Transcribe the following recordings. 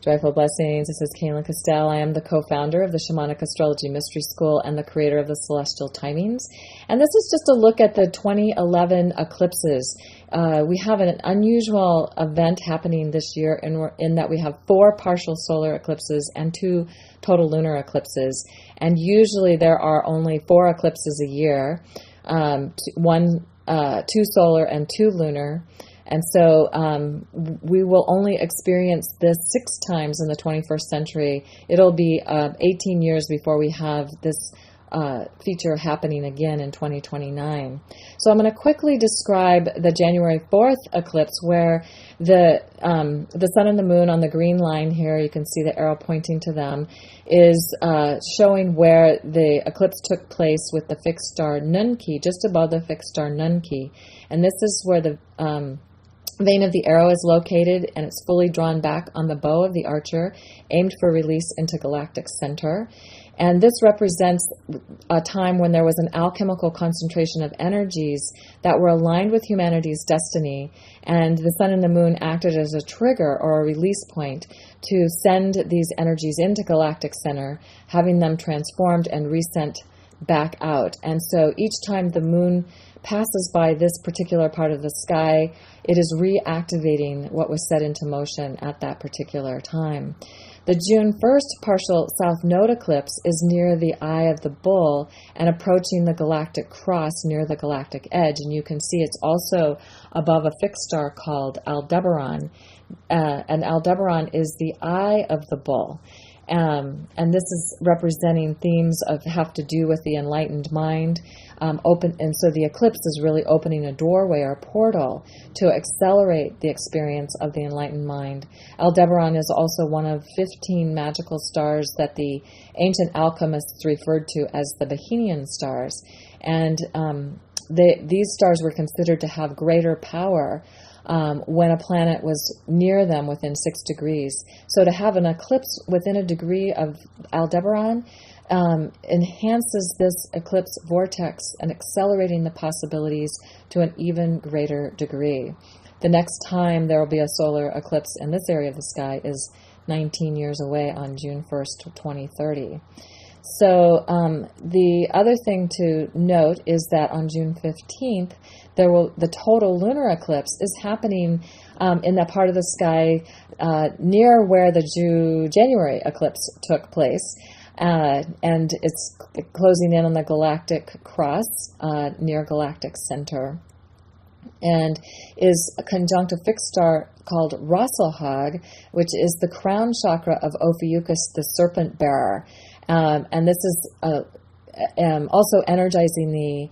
Joyful blessings. This is Cayelin Castell. I am the co-founder of the Shamanic Astrology Mystery School and the creator of the Celestial Timings. And this is just a look at the 2011 eclipses. We have an unusual event happening this year in that we have 4 partial solar eclipses and 2 total lunar eclipses. And usually there are only 4 eclipses a year, 2 solar and 2 lunar. And so we will only experience this 6 times in the 21st century. It'll be 18 years before we have this feature happening again in 2029. So I'm going to quickly describe the January 4th eclipse, where the sun and the moon on the green line here, you can see the arrow pointing to them, is showing where the eclipse took place with the fixed star Nunki, just above the fixed star Nunki. And this is where the vein of the arrow is located, and it's fully drawn back on the bow of the archer, aimed for release into galactic center. And this represents a time when there was an alchemical concentration of energies that were aligned with humanity's destiny, and the sun and the moon acted as a trigger or a release point to send these energies into galactic center, having them transformed and resent back out. And so each time the moon passes by this particular part of the sky, it is reactivating what was set into motion at that particular time. The June 1st partial south node eclipse is near the eye of the bull and approaching the galactic cross near the galactic edge. And you can see it's also above a fixed star called Aldebaran. And Aldebaran is the eye of the bull. And this is representing themes of have to do with the enlightened mind. And so the eclipse is really opening a doorway or portal to accelerate the experience of the enlightened mind. Aldebaran is also one of 15 magical stars that the ancient alchemists referred to as the Bohemian stars. And these stars were considered to have greater power when a planet was near them within 6 degrees. So to have an eclipse within a degree of Aldebaran enhances this eclipse vortex and accelerating the possibilities to an even greater degree. The next time there will be a solar eclipse in this area of the sky is 19 years away on June 1st, 2030. So the other thing to note is that on June 15th, the total lunar eclipse is happening in that part of the sky near where the January eclipse took place. And it's closing in on the galactic cross near galactic center, and is a conjunct a fixed star called Rasselhag, which is the crown chakra of Ophiuchus, the serpent bearer. And this is also energizing the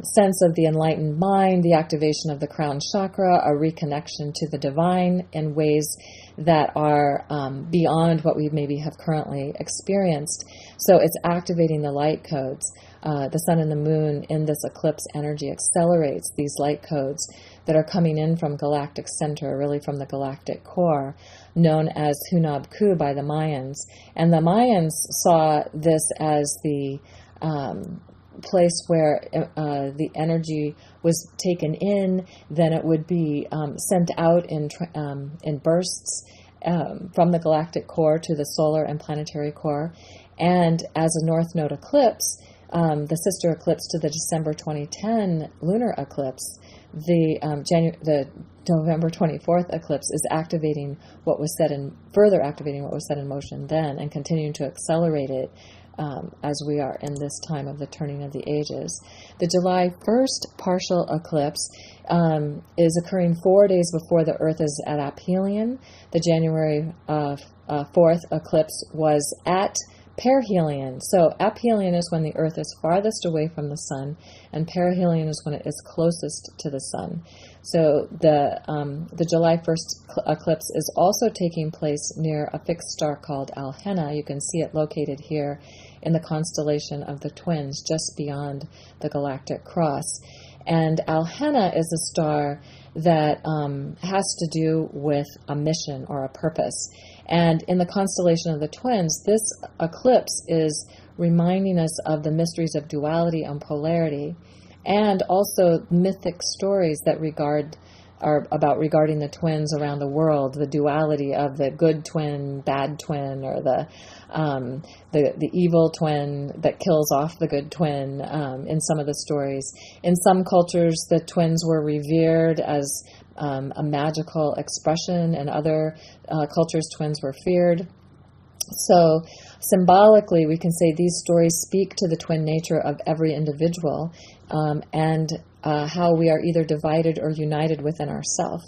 sense of the enlightened mind, the activation of the crown chakra, a reconnection to the divine in ways that are beyond what we maybe have currently experienced. So it's activating the light codes. The sun and the moon in this eclipse energy accelerates these light codes that are coming in from galactic center, really from the galactic core, known as Hunab Ku by the Mayans. And the Mayans saw this as the place where the energy was taken in, then it would be sent out in bursts from the galactic core to the solar and planetary core. And as a north node eclipse, the sister eclipse to the December 2010 lunar eclipse, the November 24th eclipse is activating what was set in, further activating what was set in motion then, and continuing to accelerate it as we are in this time of the turning of the ages. The July 1st partial eclipse is occurring 4 days before the Earth is at aphelion. The January 4th eclipse was at perihelion. So aphelion is when the Earth is farthest away from the Sun, and perihelion is when it is closest to the Sun. So the July 1st eclipse is also taking place near a fixed star called Alhenna. You can see it located here in the constellation of the Twins, just beyond the galactic cross. And Alhenna is a star that has to do with a mission or a purpose. And in the constellation of the Twins, this eclipse is reminding us of the mysteries of duality and polarity, and also mythic stories that regard are about regarding the twins around the world, the duality of the good twin, bad twin, or the evil twin that kills off the good twin in some of the stories. In some cultures, the twins were revered as a magical expression. In other cultures, twins were feared. So symbolically, we can say these stories speak to the twin nature of every individual and how we are either divided or united within ourselves.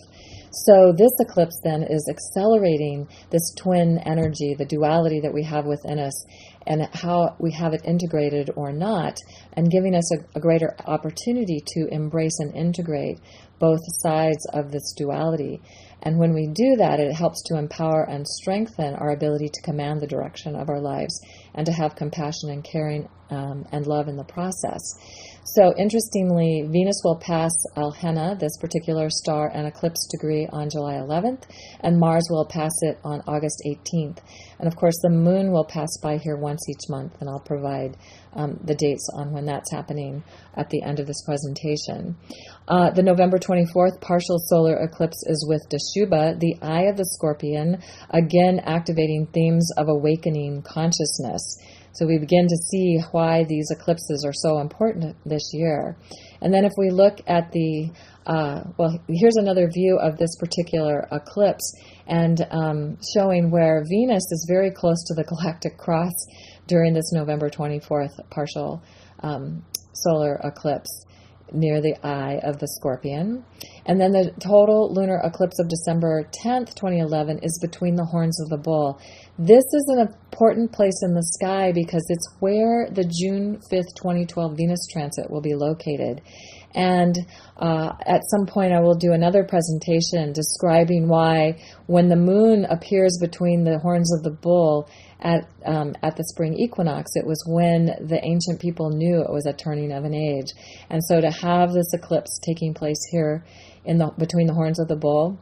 So this eclipse then is accelerating this twin energy, the duality that we have within us, and how we have it integrated or not, and giving us a greater opportunity to embrace and integrate both sides of this duality. And when we do that, it helps to empower and strengthen our ability to command the direction of our lives and to have compassion and caring and love in the process. So interestingly, Venus will pass Alhenna, this particular star and eclipse degree, on July 11th, and Mars will pass it on August 18th. And of course, the moon will pass by here once each month, and I'll provide the dates on when that's happening at the end of this presentation. The November 24th partial solar eclipse is with Dashuba, the eye of the Scorpion, again activating themes of awakening consciousness. So we begin to see why these eclipses are so important this year. And then if we look at the, here's another view of this particular eclipse, and showing where Venus is very close to the galactic cross during this November 24th partial solar eclipse near the eye of the Scorpion. And then the total lunar eclipse of December 10th, 2011 is between the horns of the bull. This is an important place in the sky because it's where the June 5th, 2012 Venus transit will be located. And at some point I will do another presentation describing why when the moon appears between the horns of the bull at the spring equinox, it was when the ancient people knew it was a turning of an age. And so to have this eclipse taking place here between the horns of the bull,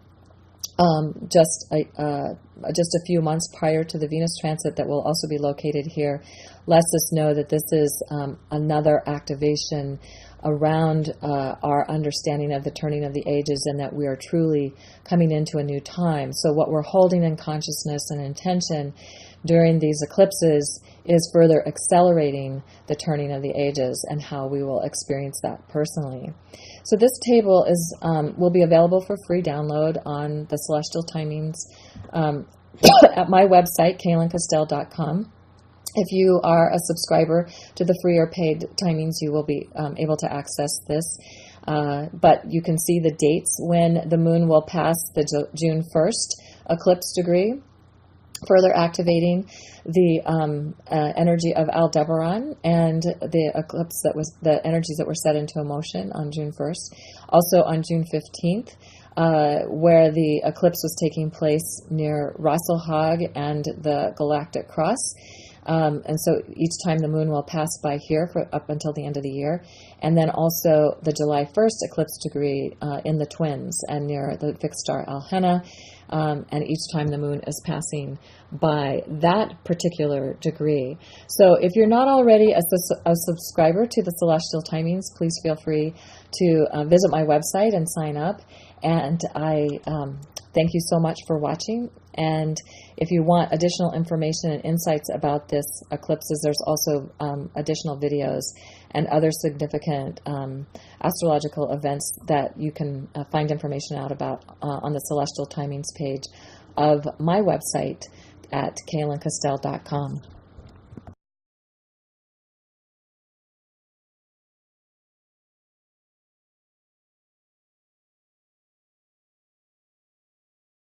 just a few months prior to the Venus transit that will also be located here, lets us know that this is another activation around our understanding of the turning of the ages, and that we are truly coming into a new time. So what we're holding in consciousness and intention during these eclipses is further accelerating the turning of the ages and how we will experience that personally. So this table is will be available for free download on the Celestial Timings at my website, CaylinCastell.com. If you are a subscriber to the free or paid timings, you will be able to access this. But you can see the dates when the moon will pass the June 1st eclipse degree, further activating the energy of Aldebaran and the eclipse the energies that were set into motion on June 1st. Also on June 15th, where the eclipse was taking place near Rasselhag and the galactic cross. And so each time the moon will pass by here up until the end of the year. And then also the July 1st eclipse degree in the twins and near the fixed star Alhenna. And each time the moon is passing by that particular degree. So if you're not already a subscriber to the Celestial Timings, please feel free to visit my website and sign up. And I thank you so much for watching. And if you want additional information and insights about this eclipses, there's also additional videos and other significant astrological events that you can find information out about on the Celestial Timings page of my website at CaylinCastell.com.